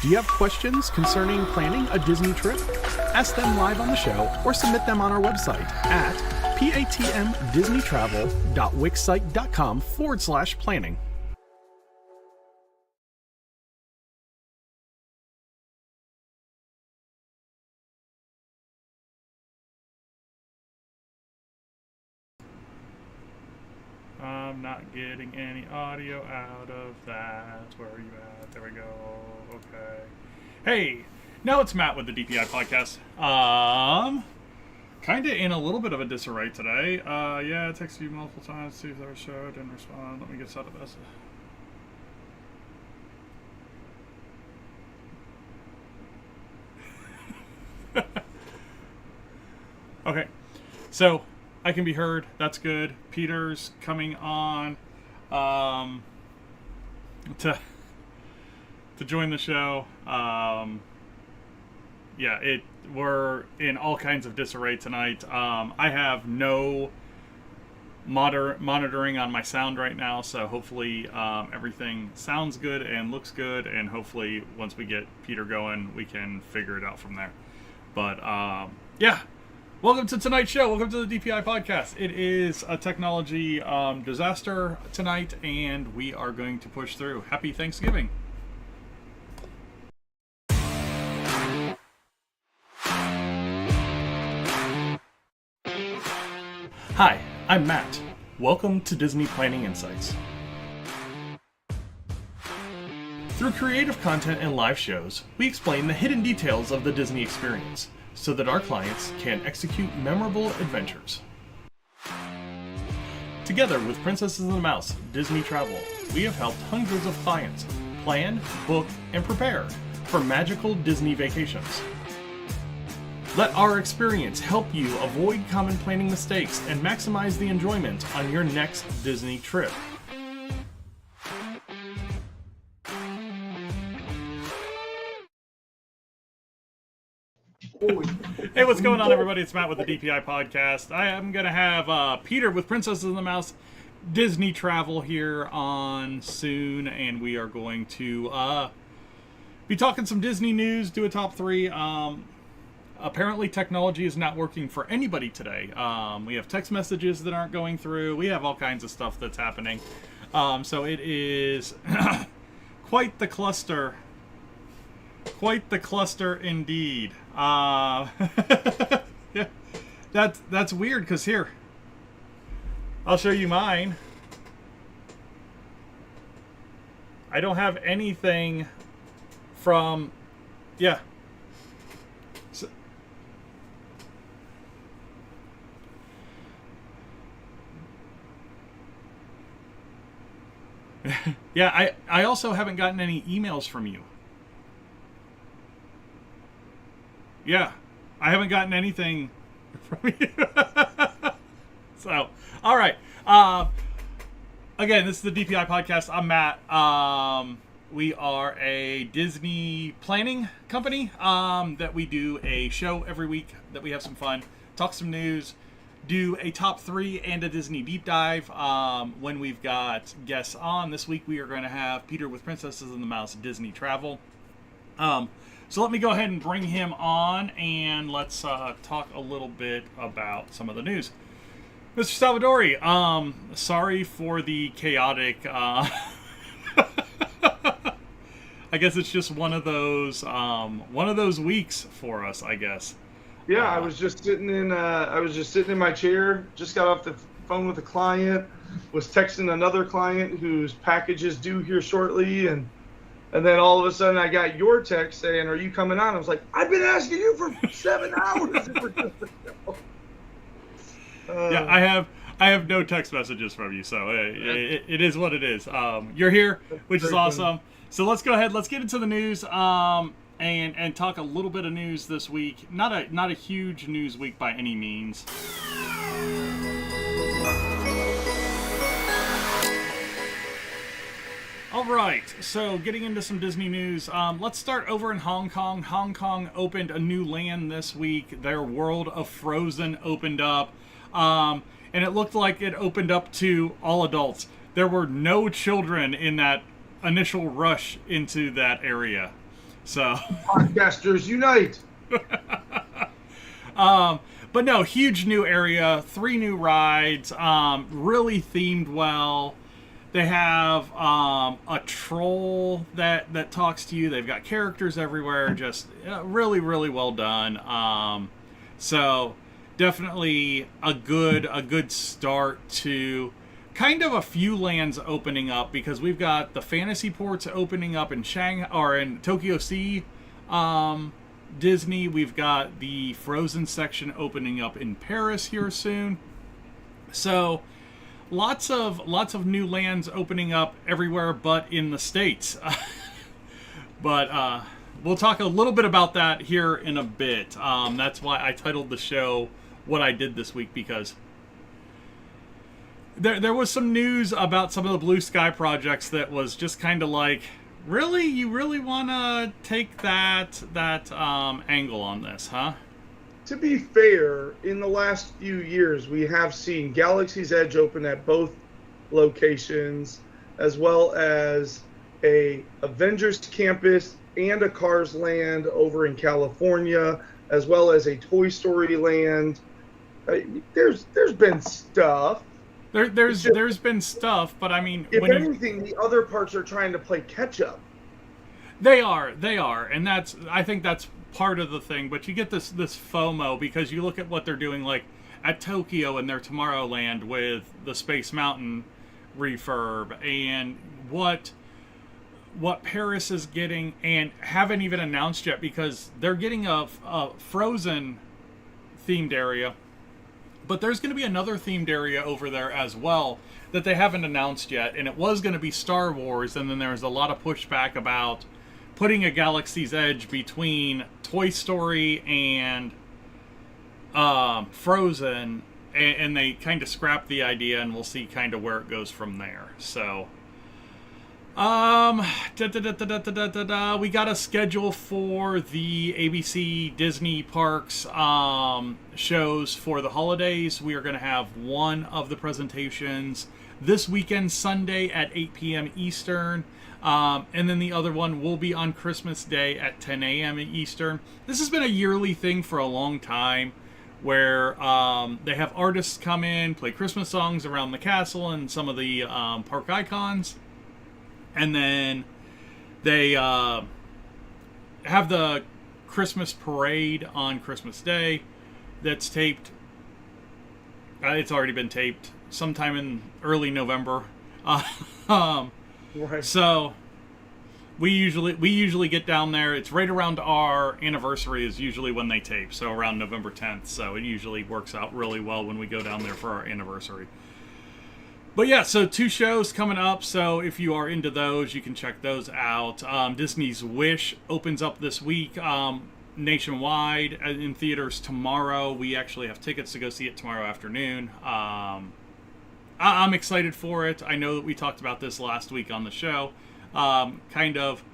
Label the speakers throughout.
Speaker 1: Do you have questions concerning planning a Disney trip? Ask them live on the show or submit them on our website at patmdisneytravel.wixsite.com/planning.
Speaker 2: I'm not getting any audio out of that. Where are you at? There we go. Okay. Hey, now it's Matt with the DPI podcast. Kind of in a little bit of a disarray today. Yeah, I texted you multiple times to see if there was a show. Didn't respond. Let me get out of this. Okay, so I can be heard. That's good. Peter's coming on to join the show. Yeah, we're in all kinds of disarray tonight. I have no monitoring on my sound right now, so hopefully everything sounds good and looks good, and hopefully once we get Peter going, we can figure it out from there. But yeah. Welcome to tonight's show. Welcome to the DPI podcast. It is a technology disaster tonight, and we are going to push through. Happy Thanksgiving. Hi, I'm Matt. Welcome to Disney Planning Insights. Through creative content and live shows, we explain the hidden details of the Disney experience, so that our clients can execute memorable adventures. Together with Princesses and the Mouse Disney Travel, we have helped hundreds of clients plan, book, and prepare for magical Disney vacations. Let our experience help you avoid common planning mistakes and maximize the enjoyment on your next Disney trip. Hey, what's going on, everybody? It's Matt with the DPI podcast. I am going to have Peter with Princesses and the Mouse Disney Travel here on soon, and we are going to be talking some Disney news, do a top three. Apparently, technology is not working for anybody today. We have text messages that aren't going through. We have all kinds of stuff that's happening. So it is quite the cluster. Quite the cluster indeed. Yeah, that's weird, because here, I'll show you mine. I don't have anything from, yeah. So, yeah, I also haven't gotten any emails from you. Yeah, I haven't gotten anything from you. So, all right. Again, this is the DPI podcast. I'm Matt. We are a Disney planning company that we do a show every week that we have some fun, talk some news, do a top three and a Disney deep dive when we've got guests on. This week we are going to have Peter with Princesses and the Mouse Disney Travel. So let me go ahead and bring him on, and let's talk a little bit about some of the news. Mr. Salvadori, sorry for the chaotic. I guess it's just one of those weeks for us, I guess.
Speaker 3: Yeah, I was just sitting in my chair. Just got off the phone with a client. Was texting another client whose package is due here shortly, and then all of a sudden I got your text saying, "Are you coming on?" I was like, "I've been asking you for 7 hours."
Speaker 2: Yeah, I have no text messages from you, so it is what it is. You're here, which is awesome. So let's go ahead. Let's get into the news and talk a little bit of news this week. Not a huge news week by any means. All right, so getting into some Disney news, let's start over in Hong Kong. Hong Kong opened a new land this week. Their World of Frozen opened up, and it looked like it opened up to all adults. There were no children in that initial rush into that area. So
Speaker 3: Podcasters unite.
Speaker 2: But no, huge new area, 3 new rides, really themed well. They have a troll that talks to you. They've got characters everywhere. Just really, really well done. So definitely a good start to kind of a few lands opening up, because we've got the fantasy ports opening up in Shanghai or in Tokyo Sea. Disney. We've got the Frozen section opening up in Paris here soon. So lots of new lands opening up everywhere but in the States. But we'll talk a little bit about that here in a bit. That's why I titled the show what I did this week, because there was some news about some of the Blue Sky projects that was just kind of like, really? You really want to take that angle on this, huh?
Speaker 3: To be fair, in the last few years, we have seen Galaxy's Edge open at both locations, as well as a Avengers campus and a Cars Land over in California, as well as a Toy Story Land. There's been stuff.
Speaker 2: There's been stuff, but I mean,
Speaker 3: if anything, the other parks are trying to play catch up.
Speaker 2: They are, and I think that's part of the thing. But you get this FOMO because you look at what they're doing, like at Tokyo and their Tomorrowland with the Space Mountain refurb, and what Paris is getting, and haven't even announced yet, because they're getting a Frozen themed area. But there's going to be another themed area over there as well that they haven't announced yet, and it was going to be Star Wars, and then there was a lot of pushback about putting a Galaxy's Edge between Toy Story and Frozen, and they kind of scrapped the idea, and we'll see kind of where it goes from there. So we got a schedule for the ABC Disney Parks shows for the holidays. We are going to have one of the presentations this weekend, Sunday at 8 p.m. Eastern. And then the other one will be on Christmas Day at 10 a.m. Eastern. This has been a yearly thing for a long time, where they have artists come in, play Christmas songs around the castle and some of the park icons. And then they have the Christmas parade on Christmas Day that's taped. It's already been taped sometime in early November. Right. So we usually get down there. It's right around our anniversary is usually when they tape, so around November 10th. So it usually works out really well when we go down there for our anniversary. But yeah, so 2 shows coming up, so if you are into those, you can check those out. Disney's Wish opens up this week nationwide in theaters tomorrow. We actually have tickets to go see it tomorrow afternoon. I'm excited for it. I know that we talked about this last week on the show. Kind of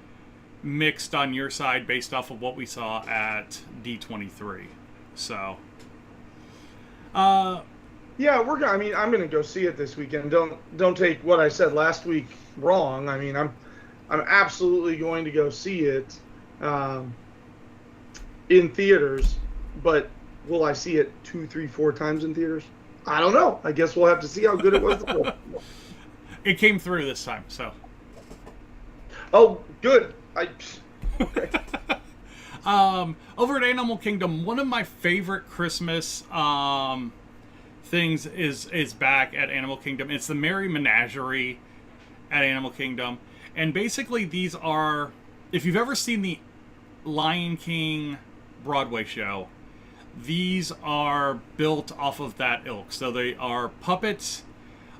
Speaker 2: mixed on your side based off of what we saw at D23. So...
Speaker 3: yeah, I'm gonna go see it this weekend. Don't take what I said last week wrong. I mean, I'm absolutely going to go see it in theaters. But will I see it 2, 3, 4 times in theaters? I don't know. I guess we'll have to see how good it was.
Speaker 2: It came through this time, so.
Speaker 3: Oh, good. Okay.
Speaker 2: Over at Animal Kingdom, one of my favorite Christmas things is back at Animal Kingdom. It's the Merry Menagerie at Animal Kingdom. And basically these are, if you've ever seen the Lion King Broadway show, these are built off of that ilk. So they are puppets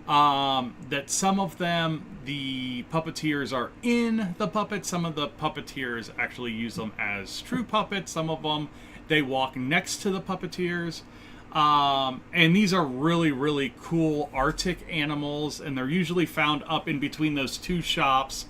Speaker 2: that some of them, the puppeteers are in the puppets. Some of the puppeteers actually use them as true puppets. Some of them, they walk next to the puppeteers. And these are really, really cool Arctic animals, and they're usually found up in between those 2 shops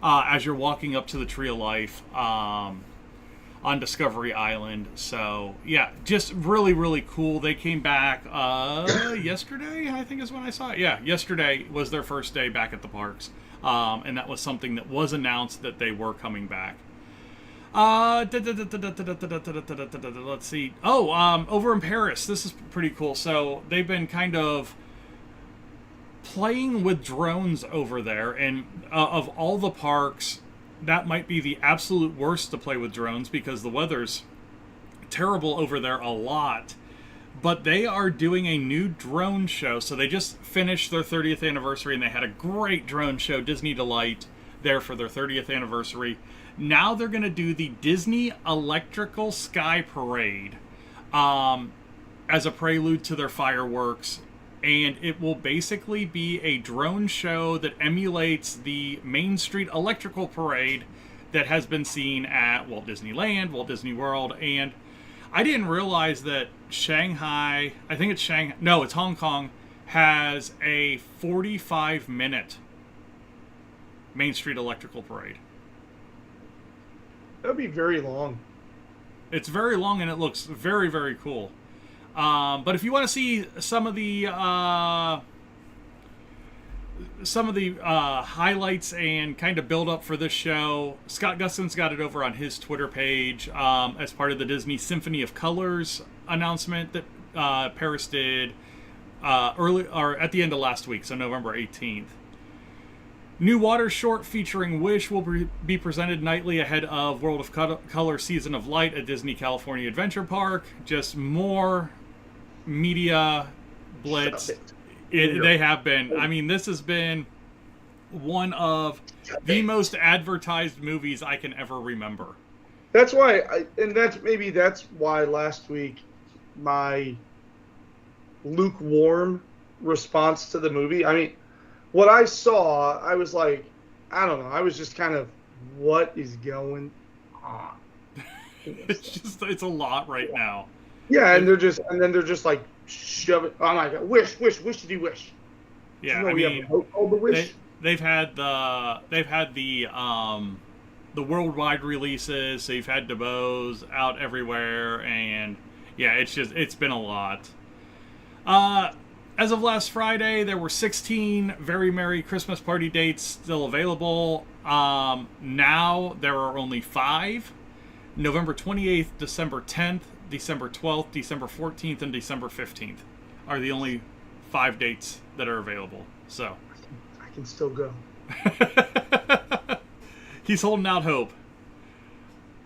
Speaker 2: as you're walking up to the Tree of Life on Discovery Island. So, yeah, just really, really cool. They came back yesterday, I think is when I saw it. Yeah, yesterday was their first day back at the parks. And that was something that was announced that they were coming back. Let's see. Over in Paris, this is pretty cool. So they've been kind of playing with drones over there, and of all the parks, that might be the absolute worst to play with drones because the weather's terrible over there a lot. But they are doing a new drone show. So they just finished their 30th anniversary, and they had a great drone show, Disney Delight, there for their 30th anniversary. Now they're going to do the Disney Electrical Sky Parade as a prelude to their fireworks. And it will basically be a drone show that emulates the Main Street Electrical Parade that has been seen at Walt Disneyland, Walt Disney World, and I didn't realize that Shanghai, I think it's Shanghai, no, it's Hong Kong, has a 45-minute Main Street Electrical Parade.
Speaker 3: That would be very long.
Speaker 2: It's very long, and it looks very, very cool. But if you want to see some of the highlights and kind of build up for this show, Scott Gustin's got it over on his Twitter page as part of the Disney Symphony of Colors announcement that Paris did early or at the end of last week, so November 18th. New water short featuring Wish will be presented nightly ahead of World of Color Season of Light at Disney California Adventure Park. Just more media blitz. They have been. I mean, this has been one of the most advertised movies I can ever remember.
Speaker 3: That's why, that's why last week my lukewarm response to the movie. I mean, what I saw, I was like, I don't know. I was just kind of, what is going on?
Speaker 2: It's a lot right now.
Speaker 3: Yeah, and they're just like shoving. Oh my God, wish, did you wish?
Speaker 2: Yeah,
Speaker 3: I mean, the wish.
Speaker 2: They've had the worldwide releases. So you've had DeBose out everywhere, and yeah, it's been a lot. As of last Friday, there were 16 Very Merry Christmas Party dates still available. Now there are only 5. November 28th, December 10th, December 12th, December 14th, and December 15th are the only 5 dates that are available. So
Speaker 3: I can still go.
Speaker 2: He's holding out hope.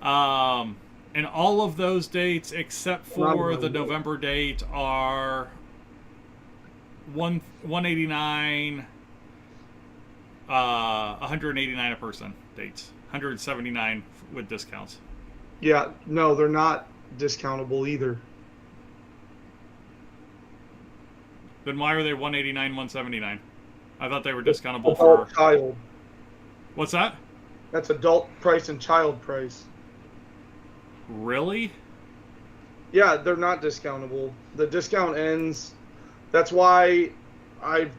Speaker 2: And all of those dates, except for the November date, are $189 a person dates. $179 with discounts.
Speaker 3: Yeah, no, they're not discountable either.
Speaker 2: Then why are they $189, $179? I thought they were discountable
Speaker 3: adult
Speaker 2: for
Speaker 3: child.
Speaker 2: What's that?
Speaker 3: That's adult price and child price.
Speaker 2: Really?
Speaker 3: Yeah, they're not discountable. The discount ends. That's why I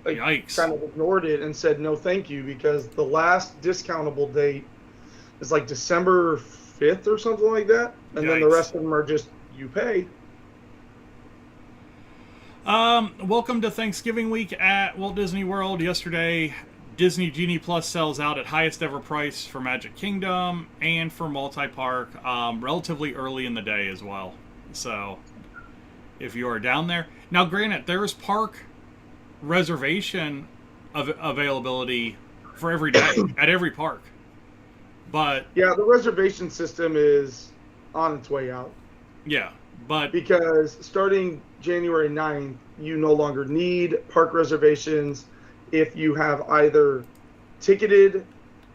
Speaker 3: kind of ignored it and said no thank you, because the last discountable date is like December 5th or something like that. And then the rest of them are just you pay.
Speaker 2: Welcome to Thanksgiving week at Walt Disney World. Yesterday, Disney Genie Plus sells out at highest ever price for Magic Kingdom and for Multi-Park, relatively early in the day as well. So if you are down there. Now, granted, there is park reservation availability for every day at every park. But
Speaker 3: yeah, the reservation system is on its way out.
Speaker 2: Yeah, but
Speaker 3: because starting January 9th, you no longer need park reservations if you have either ticketed,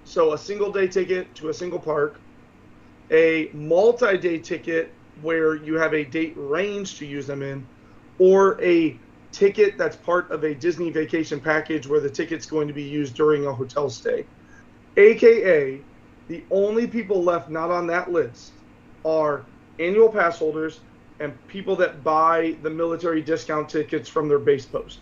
Speaker 3: so a single day ticket to a single park, a multi-day ticket where you have a date range to use them in, or a ticket that's part of a Disney vacation package where the ticket's going to be used during a hotel stay. AKA, the only people left not on that list are annual pass holders and people that buy the military discount tickets from their base post.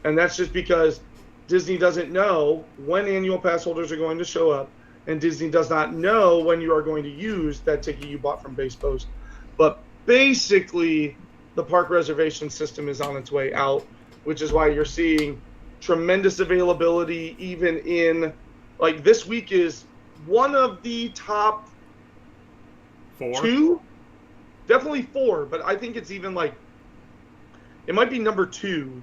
Speaker 3: And that's just because Disney doesn't know when annual pass holders are going to show up, and Disney does not know when you are going to use that ticket you bought from base post. But basically, the park reservation system is on its way out, which is why you're seeing tremendous availability, even in, like, this week is one of the top
Speaker 2: 4?
Speaker 3: 2, definitely 4, but I think it's even like, it might be number 2,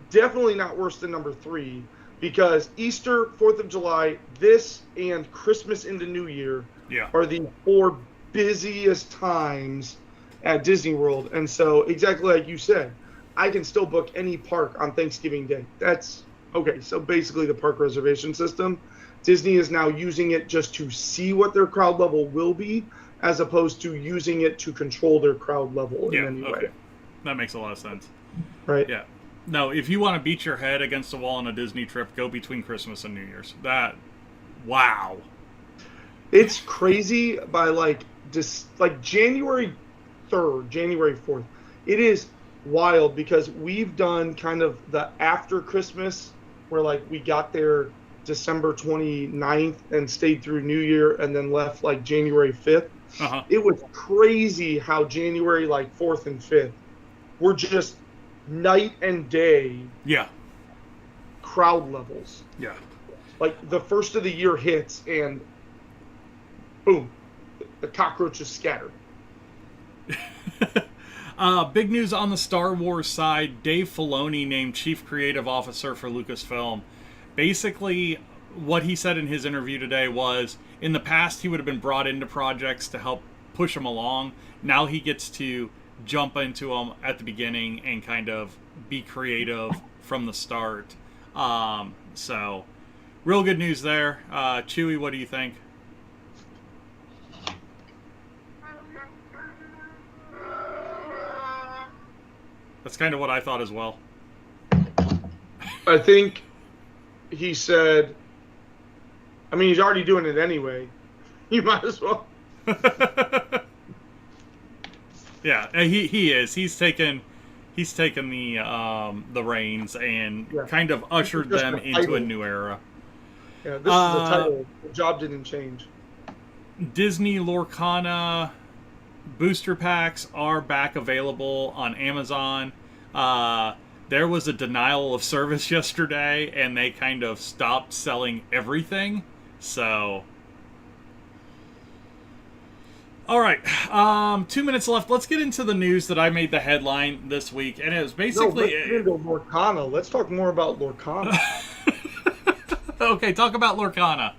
Speaker 3: definitely not worse than number 3, because Easter, 4th of July, this, and Christmas into New Year are the 4 busiest times at Disney World. And so, exactly like you said, I can still book any park on Thanksgiving Day. That's okay. So basically the park reservation system, Disney is now using it just to see what their crowd level will be, as opposed to using it to control their crowd level in any way.
Speaker 2: That makes a lot of sense.
Speaker 3: Right.
Speaker 2: Yeah. No, if you want to beat your head against a wall on a Disney trip, go between Christmas and New Year's. Wow.
Speaker 3: It's crazy by like January 3rd, January 4th. It is wild because we've done kind of the after Christmas where like we got there December 29th and stayed through New Year and then left like January 5th. It was crazy how January like 4th and 5th were just night and day crowd levels.
Speaker 2: Yeah.
Speaker 3: Like the first of the year hits and boom, the cockroaches scatter.
Speaker 2: Big news on the Star Wars side. Dave Filoni named Chief Creative Officer for Lucasfilm. Basically, what he said in his interview today was, in the past, he would have been brought into projects to help push them along. Now he gets to jump into them at the beginning and kind of be creative from the start. So, real good news there. Chewy, what do you think? That's kind of what I thought as well.
Speaker 3: I think he said, I mean, he's already doing it anyway. You might as well.
Speaker 2: Yeah, he is. He's taken the reins and kind of ushered them into a new era.
Speaker 3: Yeah, this is the title. The job didn't change.
Speaker 2: Disney Lorcana booster packs are back available on Amazon. There was a denial of service yesterday, and they kind of stopped selling everything. So, all right, 2 minutes left. Let's get into the news that I made the headline this week, and it was basically.
Speaker 3: Let's get into Lorcana. Let's talk more about Lorcana.
Speaker 2: Okay, talk about Lorcana.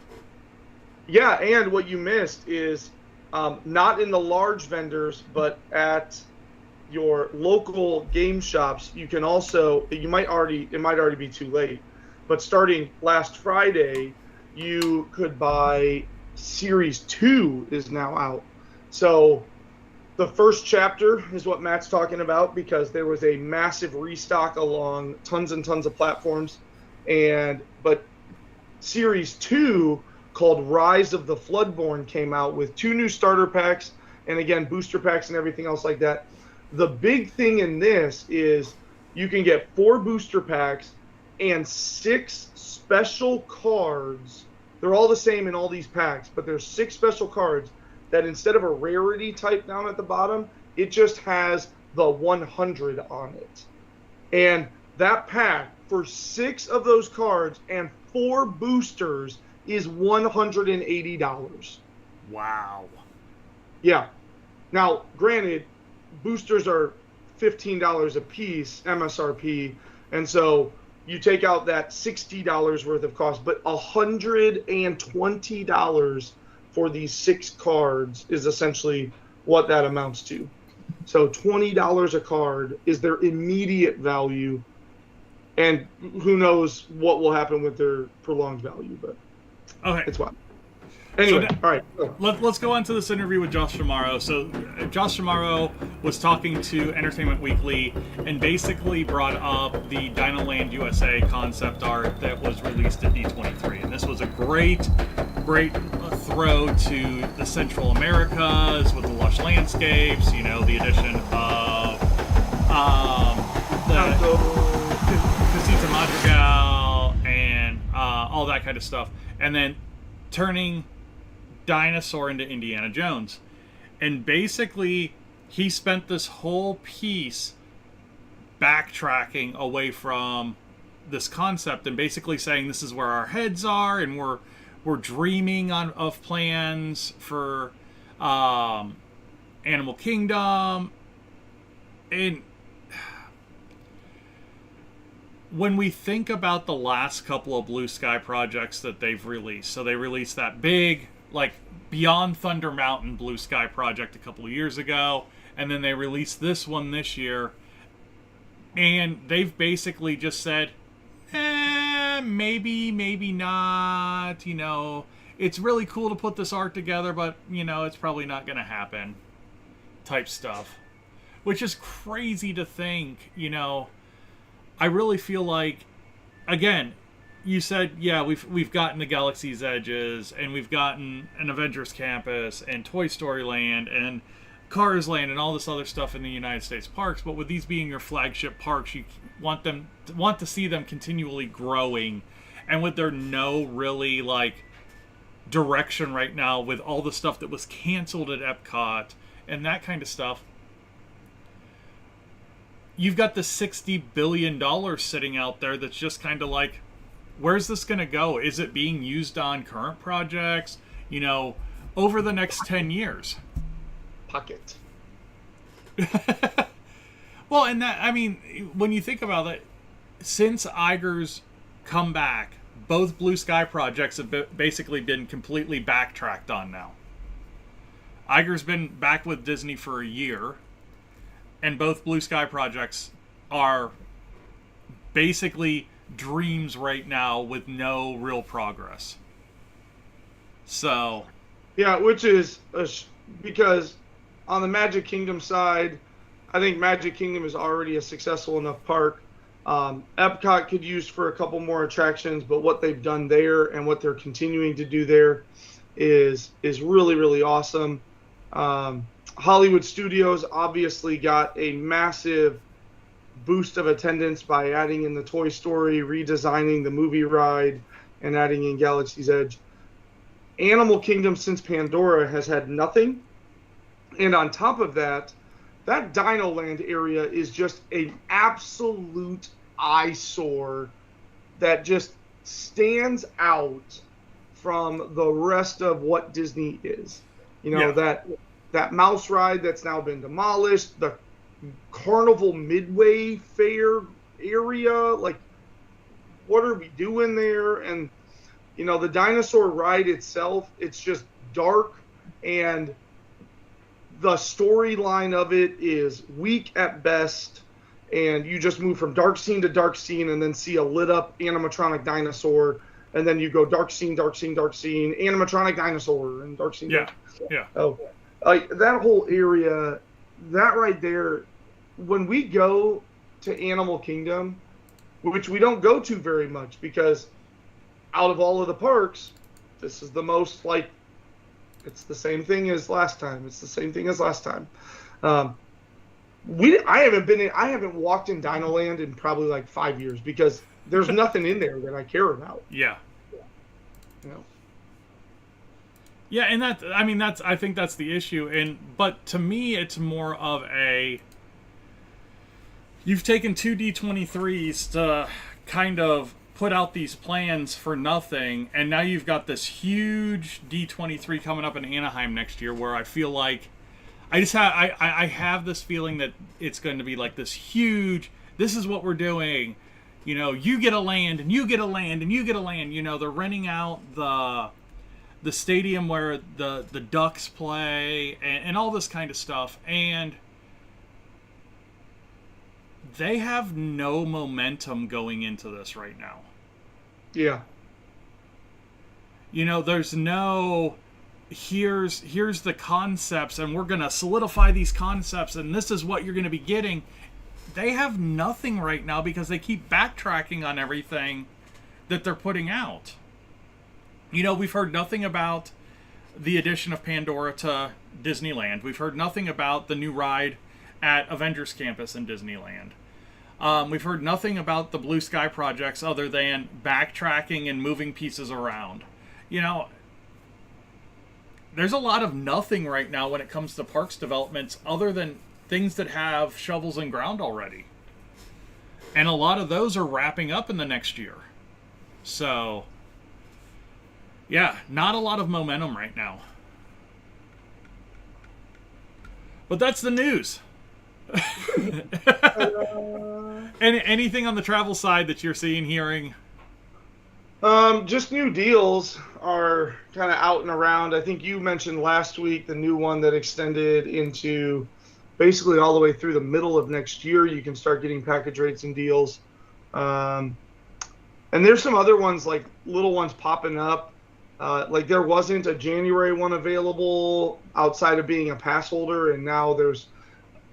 Speaker 3: Yeah, and what you missed is not in the large vendors, but at your local game shops. You can also, it might already be too late, but starting last Friday, you could buy Series 2 is now out. So the first chapter is what Matt's talking about, because there was a massive restock along tons and tons of platforms, but Series 2, called Rise of the Floodborn, came out with 2 new starter packs and again booster packs and everything else like that. The big thing in this is you can get 4 booster packs and 6 special cards. They're all the same in all these packs, but there's 6 special cards that instead of a rarity type down at the bottom, it just has the 100 on it. And that pack for 6 of those cards and 4 boosters is $180.
Speaker 2: Wow.
Speaker 3: Yeah. Now, granted, boosters are $15 a piece, MSRP, and so you take out that $60 worth of cost, but $120 for these 6 cards is essentially what that amounts to. So $20 a card is their immediate value, and who knows what will happen with their prolonged value, but
Speaker 2: okay,
Speaker 3: it's wild. Anyway, all right.
Speaker 2: Let's go on to this interview with Josh D'Amaro. So, Josh D'Amaro was talking to Entertainment Weekly and basically brought up the Dinoland USA concept art that was released at D23. And this was a great throw to the Central Americas with the lush landscapes, you know, the addition of the Casita Madrigal and all that kind of stuff. And then turning Dinosaur into Indiana Jones. And basically, he spent this whole piece backtracking away from this concept and basically saying this is where our heads are, and we're dreaming of plans for Animal Kingdom. And when we think about the last couple of Blue Sky projects that they've released, so they released that big, like, Beyond Thunder Mountain Blue Sky project a couple of years ago, and then they released this one this year, and they've basically just said, maybe not, you know, it's really cool to put this art together, but, you know, it's probably not going to happen, type stuff. Which is crazy to think, you know. I really feel like, again, you said, yeah, we've gotten the Galaxy's Edges, and we've gotten an Avengers Campus, and Toy Story Land, and Cars Land, and all this other stuff in the United States parks. But with these being your flagship parks, you want to see them continually growing, and with there no really like direction right now, with all the stuff that was canceled at Epcot and that kind of stuff. You've got the $60 billion sitting out there that's just kind of like, where's this going to go? Is it being used on current projects, you know, over the next 10 years?
Speaker 3: Pocket.
Speaker 2: Well, and that, I mean, when you think about it, since Iger's come back, both Blue Sky projects have basically been completely backtracked on now. Iger's been back with Disney for a year. And both Blue Sky projects are basically dreams right now with no real progress. So...
Speaker 3: yeah, which is because on the Magic Kingdom side, I think Magic Kingdom is already a successful enough park. Epcot could use for a couple more attractions, but what they've done there and what they're continuing to do there is really, really awesome. Hollywood Studios obviously got a massive boost of attendance by adding in the Toy Story, redesigning the movie ride, and adding in Galaxy's Edge. Animal Kingdom since Pandora has had nothing. And on top of that, that Dino Land area is just an absolute eyesore that just stands out from the rest of what Disney is. You know,
Speaker 2: yeah.
Speaker 3: That mouse ride that's now been demolished, the Carnival Midway Fair area, like, what are we doing there? And, you know, the dinosaur ride itself, it's just dark, and the storyline of it is weak at best, and you just move from dark scene to dark scene and then see a lit up animatronic dinosaur, and then you go dark scene, animatronic dinosaur, and dark scene.
Speaker 2: Yeah, yeah.
Speaker 3: Oh, that whole area, that right there, when we go to Animal Kingdom, which we don't go to very much because out of all of the parks, this is the most, like, it's the same thing as last time. I haven't walked in Dino Land in probably like 5 years because there's nothing in there that I care about.
Speaker 2: Yeah.
Speaker 3: You know?
Speaker 2: Yeah, and I think that's the issue. But to me, it's more of you've taken two D23s to kind of put out these plans for nothing, and now you've got this huge D23 coming up in Anaheim next year, where I feel like I have this feeling that it's going to be like this huge, this is what we're doing, you know, you get a land, and you get a land, and you get a land, you know, they're renting out the stadium where the Ducks play, and all this kind of stuff, and they have no momentum going into this right now.
Speaker 3: Yeah.
Speaker 2: You know, there's no, here's the concepts, and we're going to solidify these concepts, and this is what you're going to be getting. They have nothing right now because they keep backtracking on everything that they're putting out. You know, we've heard nothing about the addition of Pandora to Disneyland. We've heard nothing about the new ride at Avengers Campus in Disneyland. We've heard nothing about the Blue Sky projects other than backtracking and moving pieces around. You know, there's a lot of nothing right now when it comes to parks developments other than things that have shovels in ground already. And a lot of those are wrapping up in the next year. So, yeah, not a lot of momentum right now. But that's the news. Anything on the travel side that you're seeing, hearing?
Speaker 3: Just new deals are kind of out and around. I think you mentioned last week the new one that extended into basically all the way through the middle of next year. You can start getting package rates and deals. And there's some other ones, like little ones popping up. Like there wasn't a January one available outside of being a pass holder, and now there's,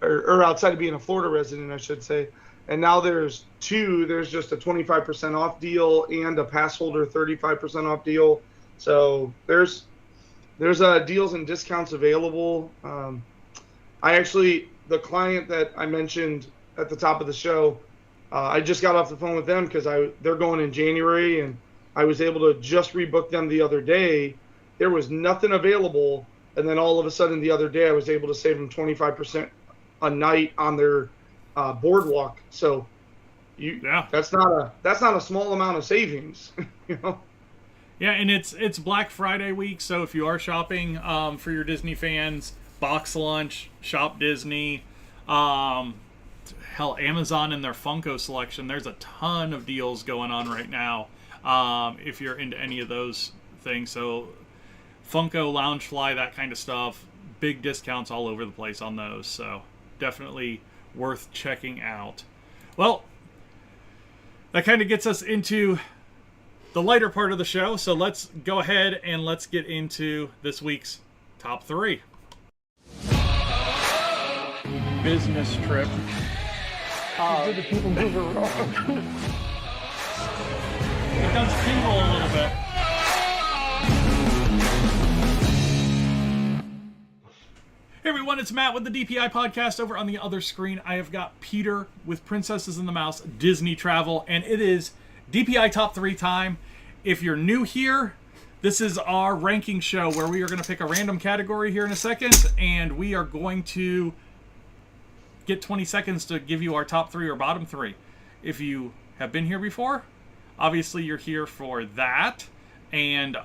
Speaker 3: or outside of being a Florida resident, I should say. And now there's two. There's just a 25% off deal and a pass holder 35% off deal. So there's deals and discounts available. The client that I mentioned at the top of the show, I just got off the phone with them because they're going in January, and I was able to just rebook them the other day. There was nothing available, and then all of a sudden the other day I was able to save them 25% a night on their boardwalk. So that's not a small amount of savings.
Speaker 2: Yeah, and it's Black Friday week, so if you are shopping for your Disney fans, box lunch, shop Disney, hell, Amazon and their Funko selection, there's a ton of deals going on right now if you're into any of those things. So Funko, Loungefly, that kind of stuff, big discounts all over the place on those, so definitely worth checking out. Well, that kind of gets us into the lighter part of the show, so let's go ahead and let's get into this week's top 3. Business trip.
Speaker 4: Did the people move around?
Speaker 2: It does tingle a little bit. Hey everyone, it's Matt with the DPI podcast. Over on the other screen, I have got Peter with Princesses and the Mouse Disney Travel, and it is DPI Top 3 time. If you're new here, this is our ranking show where we are going to pick a random category here in a second, and we are going to get 20 seconds to give you our top 3 or bottom 3. If you have been here before, obviously you're here for that, and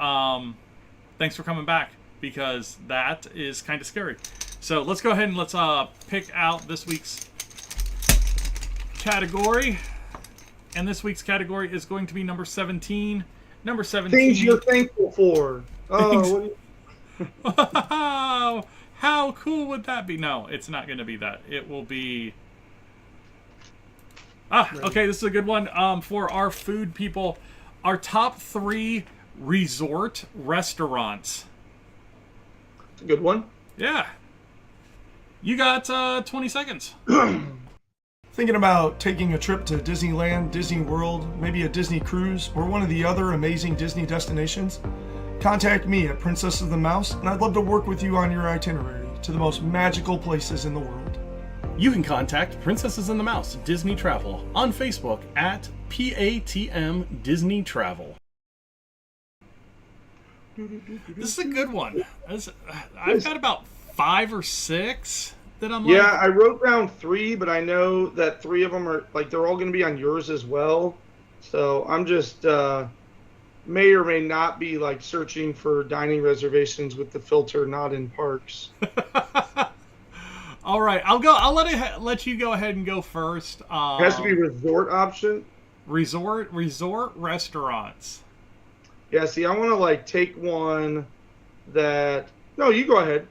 Speaker 2: thanks for coming back, because that is kind of scary. So let's go ahead and let's pick out this week's category. And this week's category is going to be number 17. Number 17.
Speaker 3: Things you're thankful for. Oh,
Speaker 2: wow. How cool would that be? No, it's not going to be that. It will be... okay, this is a good one. For our food people, our top 3 resort restaurants.
Speaker 3: It's a good one.
Speaker 2: Yeah. You got 20 seconds.
Speaker 4: Thinking about taking a trip to Disneyland, Disney World, maybe a Disney cruise, or one of the other amazing Disney destinations? Contact me at Princess of the Mouse, and I'd love to work with you on your itinerary to the most magical places in the world.
Speaker 1: You can contact Princesses and the Mouse Disney Travel on Facebook at PATM Disney Travel.
Speaker 2: This is a good one. I've got about 5 or 6 that I'm
Speaker 3: Yeah, I wrote down 3, but I know that 3 of them are, like, they're all going to be on yours as well. So I'm just may or may not be, like, searching for dining reservations with the filter not in parks.
Speaker 2: All right, I'll let you go ahead and go first.
Speaker 3: It has to be resort option.
Speaker 2: Resort restaurants.
Speaker 3: Yeah, see, I want to, like, take one that... No, you go ahead.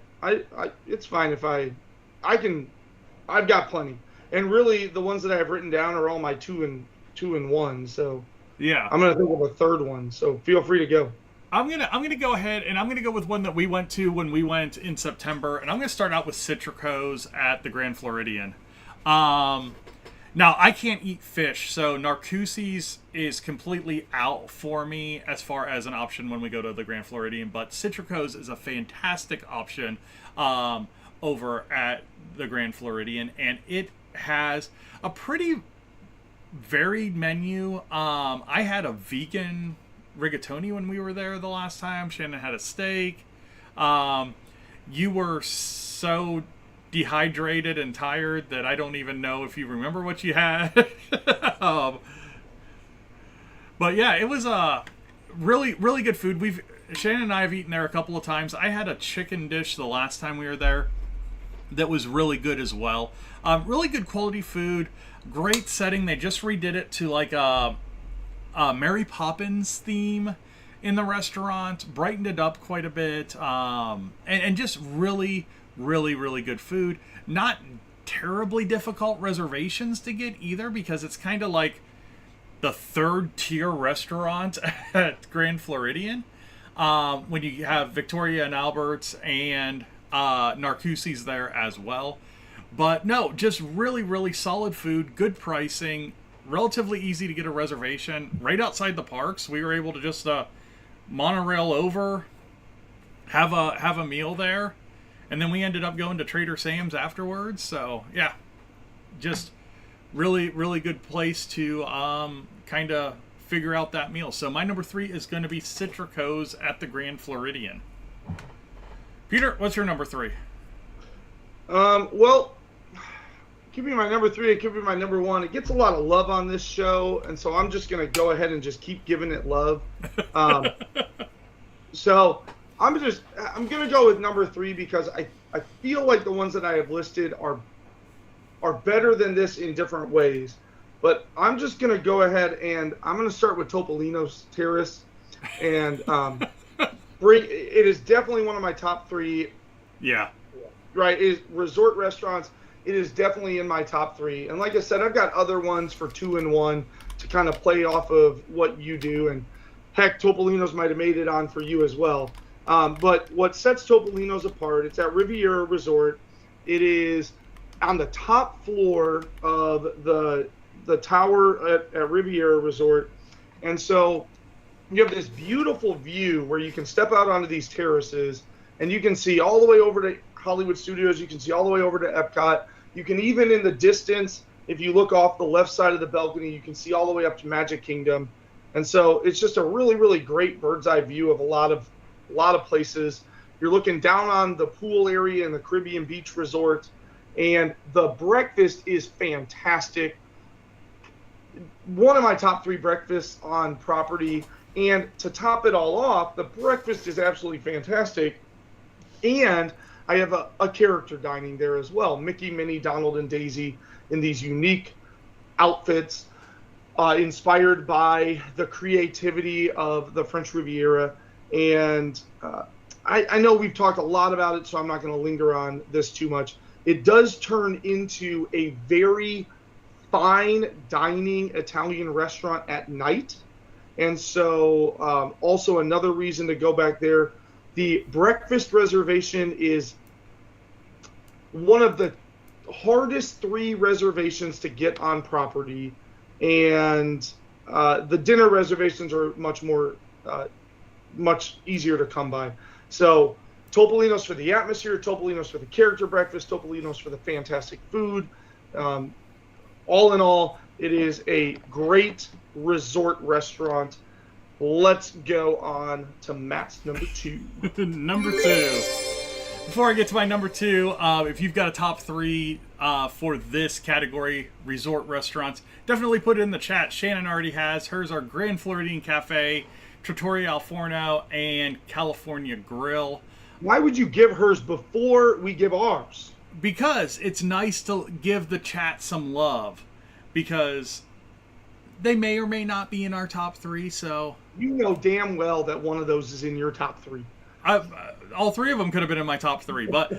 Speaker 3: It's fine if I've got plenty. And really, the ones that I have written down are all my 2 and 1. So
Speaker 2: yeah,
Speaker 3: I'm gonna think of a third one. So feel free to go.
Speaker 2: I'm gonna go ahead and I'm gonna go with one that we went to when we went in September, and I'm gonna start out with Citrico's at the Grand Floridian. Now I can't eat fish, so Narcoossee's is completely out for me as far as an option when we go to the Grand Floridian. But Citrico's is a fantastic option over at the Grand Floridian, and it has a pretty varied menu. I had a vegan rigatoni when we were there the last time. Shannon had a steak. You were so dehydrated and tired that I don't even know if you remember what you had. um, but yeah, it was really, really good food. Shannon and I have eaten there a couple of times. I had a chicken dish the last time we were there that was really good as well. Really good quality food, great setting. They just redid it to like a Mary Poppins theme in the restaurant, brightened it up quite a bit, and just really, really, really good food. Not terribly difficult reservations to get either, because it's kind of like the third tier restaurant at Grand Floridian. When you have Victoria and Albert's and Narcoossee's there as well. But no, just really, really solid food, good pricing, relatively easy to get a reservation. Right outside the parks, we were able to just monorail over, have a meal there, and then we ended up going to Trader Sam's afterwards. So yeah, just really, really good place to kind of figure out that meal. So my number 3 is going to be Citrico's at the Grand Floridian. Peter, what's your number 3?
Speaker 3: Well, it could be my number 3. It could be my number 1. It gets a lot of love on this show, and so I'm just going to go ahead and just keep giving it love. So I'm going to go with number 3 because I feel like the ones that I have listed are better than this in different ways. But I'm just going to go ahead and I'm going to start with Topolino's Terrace, and it is definitely one of my top 3.
Speaker 2: Yeah.
Speaker 3: Right, it is resort restaurants. It is definitely in my top 3. And like I said, I've got other ones for 2 and 1 to kind of play off of what you do. And heck, Topolino's might have made it on for you as well. But what sets Topolino's apart, it's at Riviera Resort. It is on the top floor of the tower at Riviera Resort. And so you have this beautiful view where you can step out onto these terraces and you can see all the way over to Hollywood Studios. You can see all the way over to Epcot. You can even in the distance, if you look off the left side of the balcony, you can see all the way up to Magic Kingdom. And so it's just a really, really great bird's eye view of a lot of places. You're looking down on the pool area in the Caribbean Beach Resort, and the breakfast is fantastic. One of my top 3 breakfasts on property. And to top it all off, the breakfast is absolutely fantastic. And I have a character dining there as well. Mickey, Minnie, Donald, and Daisy in these unique outfits inspired by the creativity of the French Riviera. And I know we've talked a lot about it, so I'm not going to linger on this too much. It does turn into a very fine dining Italian restaurant at night. And so also another reason to go back there. The breakfast reservation is one of the hardest 3 reservations to get on property, and the dinner reservations are much easier to come by. So Topolino's for the atmosphere, Topolino's for the character breakfast, Topolino's for the fantastic food. All in all, it is a great resort restaurant. Let's go on to Matt's number 2.
Speaker 2: Number 2. Before I get to my number 2, if you've got a top 3 for this category, resort restaurants, definitely put it in the chat. Shannon already has. Hers are Grand Floridian Cafe, Trattoria Al Forno, and California Grill.
Speaker 3: Why would you give hers before we give ours?
Speaker 2: Because it's nice to give the chat some love. Because they may or may not be in our top 3, so...
Speaker 3: You know damn well that one of those is in your top 3.
Speaker 2: All 3 of them could have been in my top 3, but...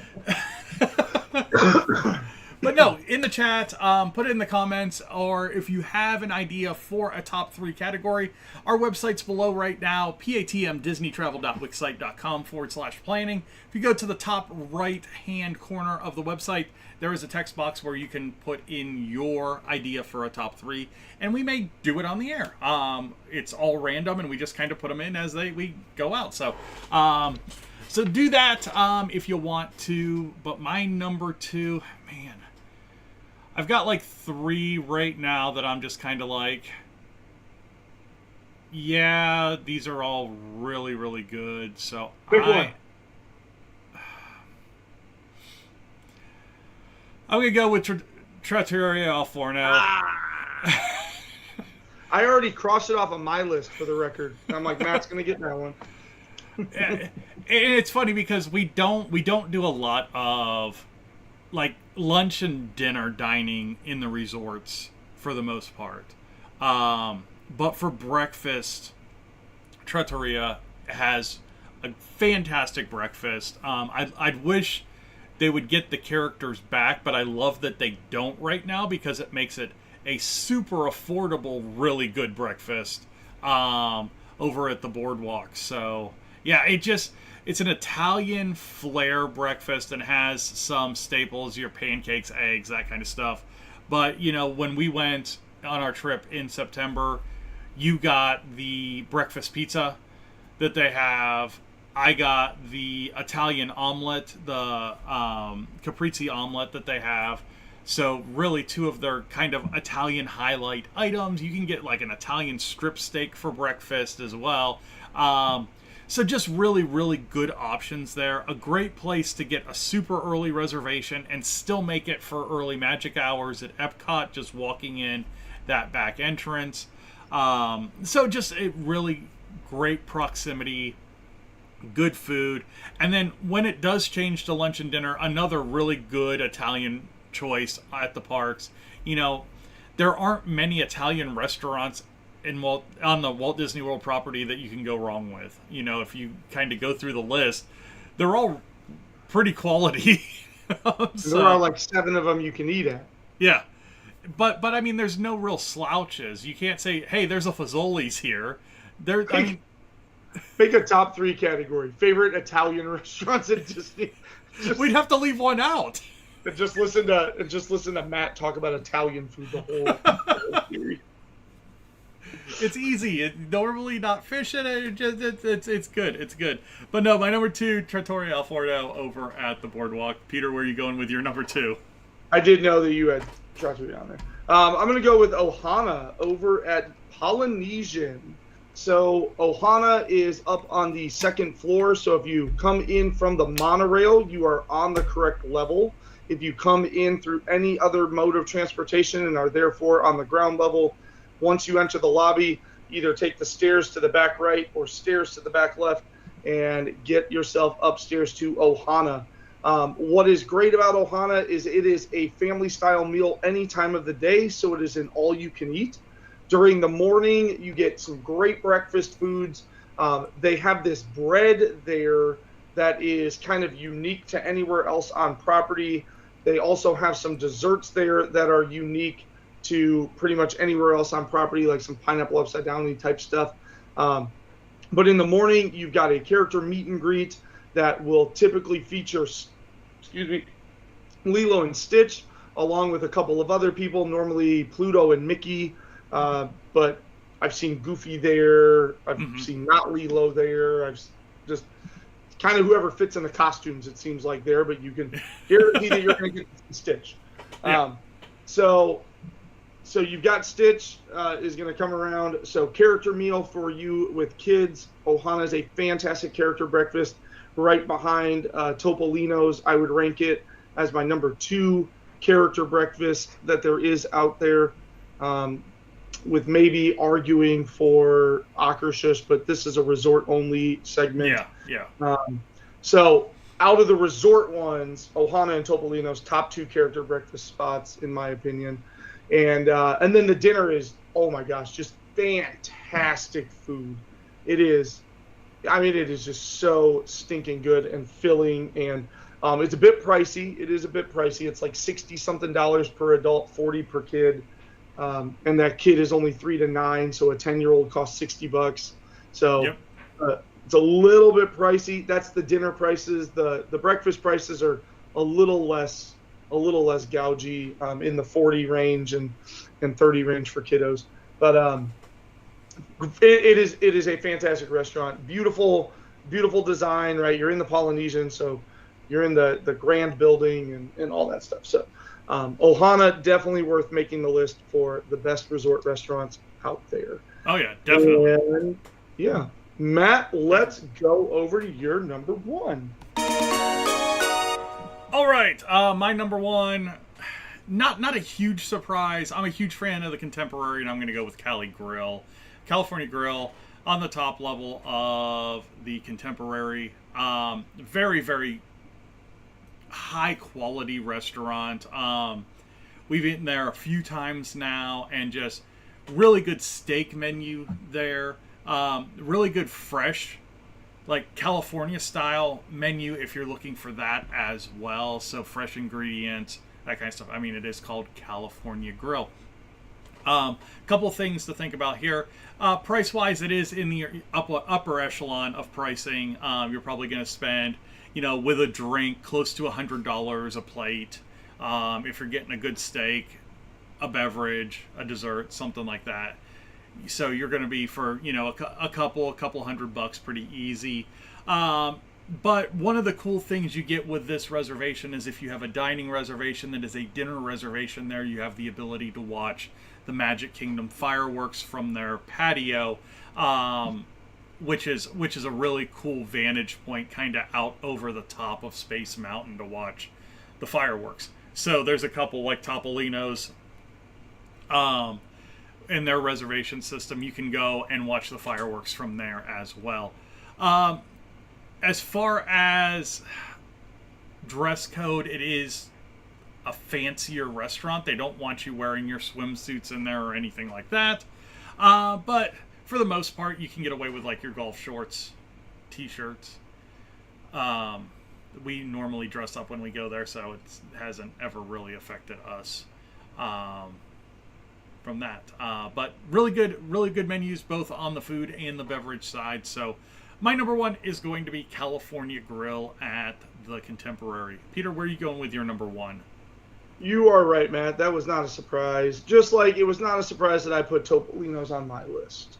Speaker 2: But no, in the chat, put it in the comments, or if you have an idea for a top 3 category, our website's below right now, patmdisneytravel.wixsite.com/planning. If you go to the top right-hand corner of the website, there is a text box where you can put in your idea for a top 3, and we may do it on the air. It's all random, and we just kind of put them in as we go out. So do that if you want to. But my number 2, man, I've got like 3 right now that I'm just kind of like, yeah, these are all really, really good. So
Speaker 3: Pick
Speaker 2: I'm going to go with Trattoria Al Forno.
Speaker 3: I already crossed it off on my list for the record. I'm like, Matt's gonna get that one.
Speaker 2: And it's funny because we don't do a lot of like lunch and dinner dining in the resorts for the most part. But for breakfast, Trattoria has a fantastic breakfast. I'd wish they would get the characters back, but I love that they don't right now because it makes it a super affordable, really good breakfast over at the boardwalk. So yeah, it's an Italian flair breakfast and has some staples, your pancakes, eggs, that kind of stuff. But you know, when we went on our trip in September, you got the breakfast pizza that they have. I got the Italian omelet, the caprese omelet that they have. So really two of their kind of Italian highlight items. You can get like an Italian strip steak for breakfast as well. So just really, really good options there. A great place to get a super early reservation and still make it for early magic hours at Epcot, just walking in that back entrance. So just a really great proximity, good food. And then when it does change to lunch and dinner, another really good Italian choice at the parks. You know, there aren't many Italian restaurants on the Walt Disney World property that you can go wrong with. You know, if you kind of go through the list, they're all pretty quality.
Speaker 3: There are like 7 of them you can eat at.
Speaker 2: Yeah. But I mean, there's no real slouches. You can't say, hey, there's a Fazoli's here.
Speaker 3: Pick a top 3 category. Favorite Italian restaurants at Disney.
Speaker 2: We'd have to leave one out.
Speaker 3: And just listen to Matt talk about Italian food the whole series.
Speaker 2: It's easy. Normally not fish in it. It's good. It's good. But no, my number 2, Trattoria Alforno over at the boardwalk. Peter, where are you going with your number 2?
Speaker 3: I did know that you had Trattoria on there. I'm going to go with Ohana over at Polynesian. So Ohana is up on the 2nd floor. So if you come in from the monorail, you are on the correct level. If you come in through any other mode of transportation and are therefore on the ground level, once you enter the lobby, either take the stairs to the back right or stairs to the back left and get yourself upstairs to Ohana. What is great about Ohana is it is a family-style meal any time of the day, so it is an all-you-can-eat. During the morning, you get some great breakfast foods. They have this bread there that is kind of unique to anywhere else on property. They also have some desserts there that are unique to pretty much anywhere else on property, like some pineapple upside down type stuff. But in the morning, you've got a character meet and greet that will typically feature, Lilo and Stitch, along with a couple of other people, normally Pluto and Mickey. But I've seen Goofy there. I've seen not Lilo there. I've just kind of whoever fits in the costumes, it seems like there, but you can guarantee that you're going to get Stitch. Yeah. So you've got Stitch is going to come around. So character meal for you with kids. Ohana is a fantastic character breakfast right behind Topolino's. I would rank it as my number 2 character breakfast that there is out there, with maybe arguing for Akershus, but this is a resort-only segment.
Speaker 2: Yeah.
Speaker 3: So out of the resort ones, Ohana and Topolino's top 2 character breakfast spots, in my opinion. And then the dinner is, oh my gosh, just fantastic food. It is just so stinking good and filling, and it's a bit pricey. It is a bit pricey. It's like $60-something per adult, 40 per kid. And that kid is only 3 to 9, so a 10-year-old costs $60. So it's a little bit pricey. That's the dinner prices. The breakfast prices are a little less gougy, in the 40 range and 30 range for kiddos. But it is a fantastic restaurant. Beautiful design, right? You're in the Polynesian, so you're in the grand building and all that stuff. So Ohana, definitely worth making the list for the best resort restaurants out there.
Speaker 2: Oh yeah, definitely.
Speaker 3: And, yeah. Matt, let's go over to your number 1.
Speaker 2: All right, my number 1 not a huge surprise. I'm a huge fan of the Contemporary, and I'm going to go with California Grill on the top level of the Contemporary. Very, very high quality restaurant. We've eaten there a few times now, and just really good steak menu there. Really good fresh, like California style menu if you're looking for that as well. So fresh ingredients, that kind of stuff. I mean, it is called California Grill. Couple things to think about here. Price wise, it is in the upper echelon of pricing. You're probably going to spend, with a drink, close to $100 a plate. If you're getting a good steak, a beverage, a dessert, something like that. So you're going to be for, a couple $100 pretty easy. But one of the cool things you get with this reservation is if you have a dining reservation that is a dinner reservation there, you have the ability to watch the Magic Kingdom fireworks from their patio, which is a really cool vantage point, kind of out over the top of Space Mountain to watch the fireworks. So there's a couple like Topolino's in their reservation system. You can go and watch the fireworks from there as well. As far as dress code, it is a fancier restaurant. They don't want you wearing your swimsuits in there or anything like that. But for the most part, you can get away with like your golf shorts, t-shirts. We normally dress up when we go there, so it hasn't ever really affected us from that. But really good menus both on the food and the beverage side. So my number one is going to be California Grill at the Contemporary. Peter, where are you going with your number one?
Speaker 3: You are right, Matt. That was not a surprise. Just like it was not a surprise that I put Topolino's on my list.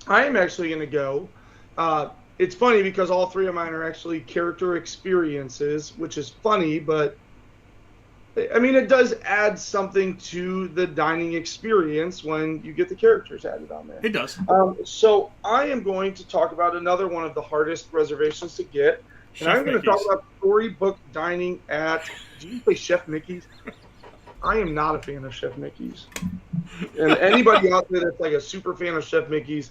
Speaker 3: I am actually going to go. It's funny because all three of mine are actually character experiences, which is funny, but I mean, it does add something to the dining experience when you get the characters added on there.
Speaker 2: It does.
Speaker 3: So I am going to talk about another one of the hardest reservations to get. And I'm going to talk about Storybook Dining at, did you say Chef Mickey's? I am not a fan of Chef Mickey's. And anybody out there that's like a super fan of Chef Mickey's,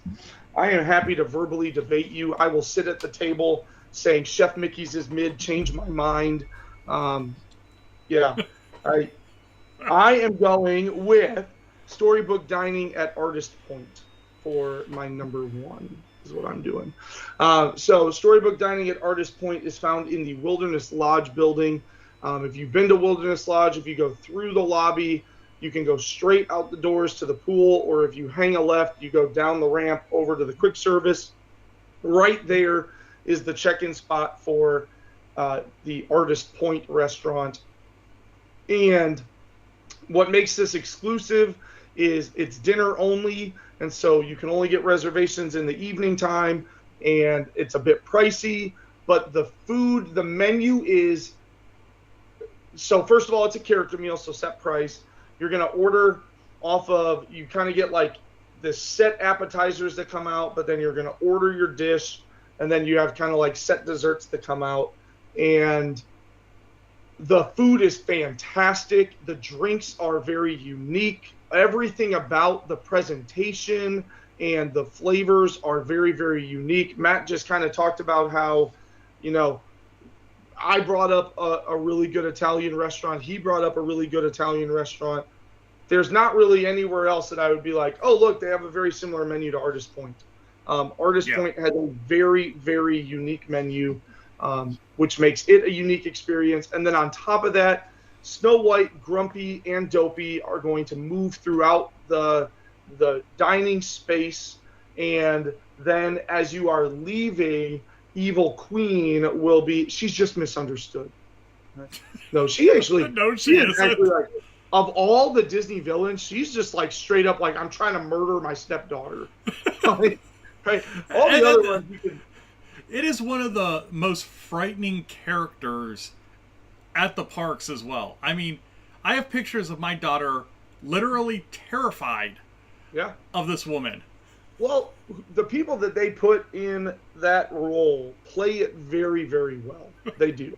Speaker 3: I am happy to verbally debate you. I will sit at the table saying Chef Mickey's is mid, change my mind. Yeah, I am going with Storybook Dining at Artist Point for my number one. Is what I'm doing. So Storybook Dining at Artist Point is found in the Wilderness Lodge building. If you've been to Wilderness Lodge, if you go through the lobby, you can go straight out the doors to the pool, or if you hang a left, you go down the ramp over to the quick service. Right there is the check-in spot for the Artist Point restaurant. And what makes this exclusive is it's dinner only, and so you can only get reservations in the evening time, and it's a bit pricey, but the food, the menu is, so first of all, it's a character meal, so set price. You're going to order off of, you kind of get like the set appetizers that come out, but then you're going to order your dish, and then you have kind of like set desserts that come out, and the food is fantastic. The drinks are very unique. Everything about the presentation and the flavors are very, very unique. Matt just kind of talked about how, I brought up a really good Italian restaurant. He brought up a really good Italian restaurant. There's not really anywhere else that I would be like, oh, look, they have a very similar menu to Artist Point. Artist Point has a very, very unique menu, which makes it a unique experience. And then on top of that, Snow White, Grumpy, and Dopey are going to move throughout the dining space, and then as you are leaving, Evil Queen will be, she's just misunderstood. No, she actually,
Speaker 2: no, she isn't.
Speaker 3: Actually, like, of all the Disney villains, she's just like straight up like, I'm trying to murder my stepdaughter. Right? All the other ones you can.
Speaker 2: It is one of the most frightening characters at the parks as well. I mean, I have pictures of my daughter literally terrified of this woman.
Speaker 3: Well, the people that they put in that role play it very, very well. They do.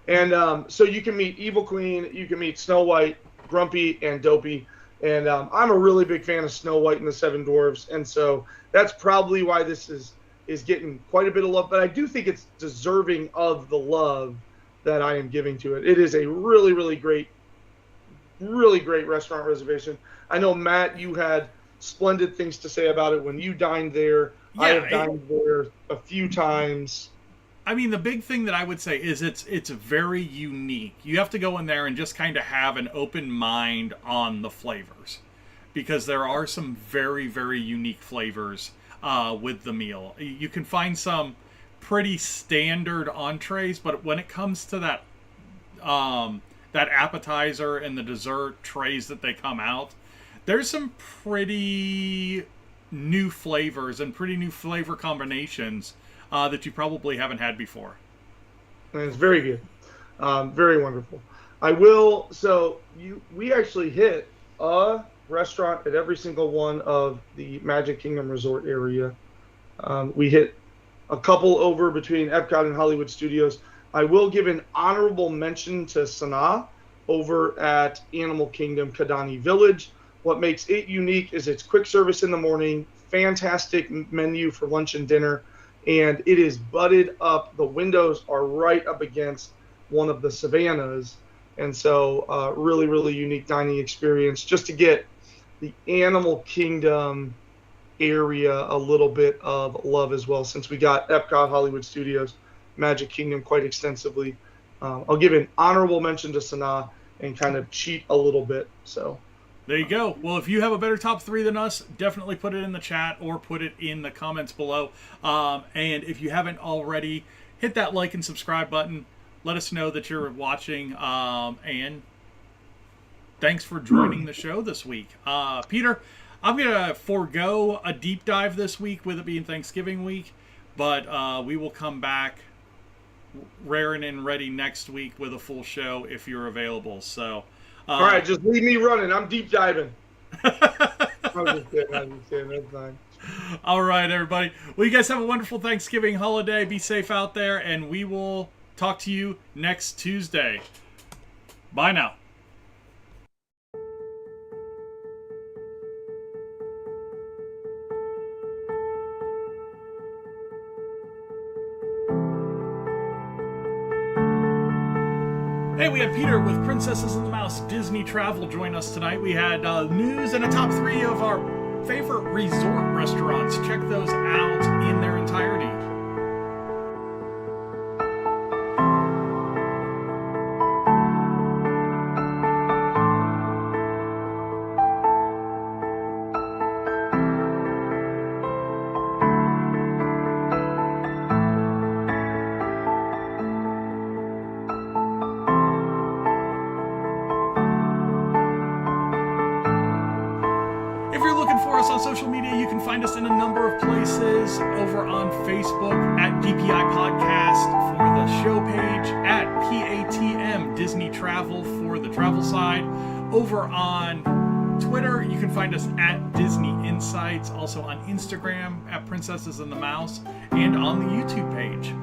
Speaker 3: And so you can meet Evil Queen, you can meet Snow White, Grumpy, and Dopey. And I'm a really big fan of Snow White and the Seven Dwarfs, and so that's probably why this is getting quite a bit of love. But I do think it's deserving of the love that I am giving to it. It is a really, really great restaurant reservation. I know, Matt, you had splendid things to say about it when you dined there.
Speaker 2: Yeah,
Speaker 3: I have dined there a few times.
Speaker 2: I mean, the big thing that I would say is it's very unique. You have to go in there and just kind of have an open mind on the flavors, because there are some very, very unique flavors with the meal. You can find some pretty standard entrees, but when it comes to that appetizer and the dessert trays that they come out, there's some pretty new flavors and pretty new flavor combinations that you probably haven't had before.
Speaker 3: And it's very good. Very wonderful. We actually hit a restaurant at every single one of the Magic Kingdom Resort area. We hit a couple over between Epcot and Hollywood Studios. I will give an honorable mention to Sanaa over at Animal Kingdom Kidani Village. What makes it unique is its quick service in the morning, fantastic menu for lunch and dinner, and it is butted up. The windows are right up against one of the savannas, and so really, really unique dining experience just to get the Animal Kingdom area a little bit of love as well, since we got Epcot, Hollywood Studios, Magic Kingdom quite extensively. I'll give an honorable mention to Sanaa and kind of cheat a little bit. So
Speaker 2: there you go. Well, if you have a better top 3 than us, definitely put it in the chat or put it in the comments below. And if you haven't already, hit that like and subscribe button. Let us know that you're watching. And thanks for joining the show this week. Peter, I'm going to forego a deep dive this week with it being Thanksgiving week, but we will come back raring and ready next week with a full show if you're available. So,
Speaker 3: all right, just leave me running. I'm deep diving. I'm just kidding. That's fine.
Speaker 2: All right, everybody. Well, you guys have a wonderful Thanksgiving holiday. Be safe out there, and we will talk to you next Tuesday. Bye now. Hey, we had Peter with Princesses and the Mouse Disney Travel join us tonight. We had news and a top 3 of our favorite resort restaurants. Check those out in their entirety. On social media, you can find us in a number of places. Over on Facebook at DPI Podcast for the show page, at PATM Disney Travel for the travel side. Over on Twitter, you can find us at Disney Insights. Also on Instagram at Princesses and the Mouse, and on the YouTube page.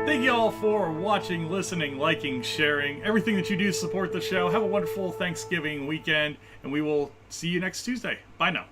Speaker 2: Thank you all for watching, listening, liking, sharing, everything that you do to support the show. Have a wonderful Thanksgiving weekend, and we will see you next Tuesday. Bye now.